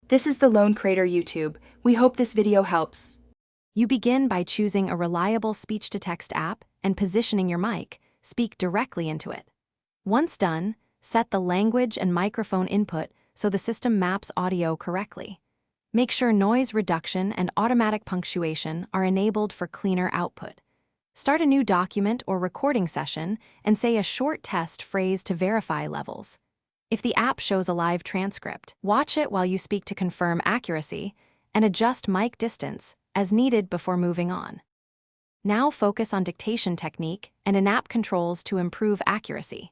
This is the Lone Creator YouTube. We hope this video helps. You begin by choosing a reliable speech-to-text app and positioning your mic. Speak directly into it. Once done, set the language and microphone input so the system maps audio correctly. Make sure noise reduction and automatic punctuation are enabled for cleaner output. Start a new document or recording session and say a short test phrase to verify levels. If the app shows a live transcript, watch it while you speak to confirm accuracy and adjust mic distance as needed before moving on. Now focus on dictation technique and in-app controls to improve accuracy.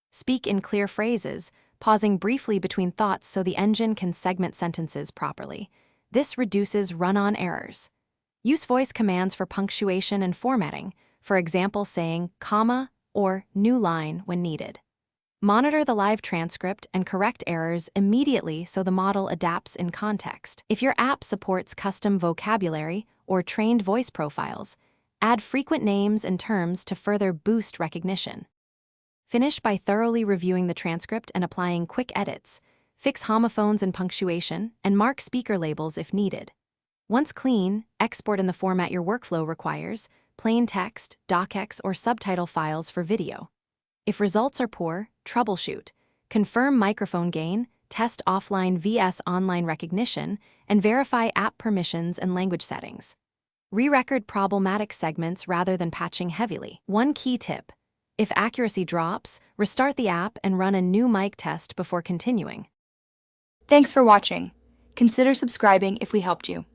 Speak in clear phrases, pausing briefly between thoughts so the engine can segment sentences properly. This reduces run-on errors. Use voice commands for punctuation and formatting, for example saying comma or new line when needed. Monitor the live transcript and correct errors immediately so the model adapts in context. If your app supports custom vocabulary or trained voice profiles, add frequent names and terms to further boost recognition. Finish by thoroughly reviewing the transcript and applying quick edits. Fix homophones and punctuation, and mark speaker labels if needed. Once clean, export in the format your workflow requires, plain text, docx, or subtitle files for video. If results are poor, troubleshoot. Confirm microphone gain, test offline vs online recognition, and verify app permissions and language settings. Re-record problematic segments rather than patching heavily. One key tip: if accuracy drops, restart the app and run a new mic test before continuing. Thanks for watching. Consider subscribing if we helped you.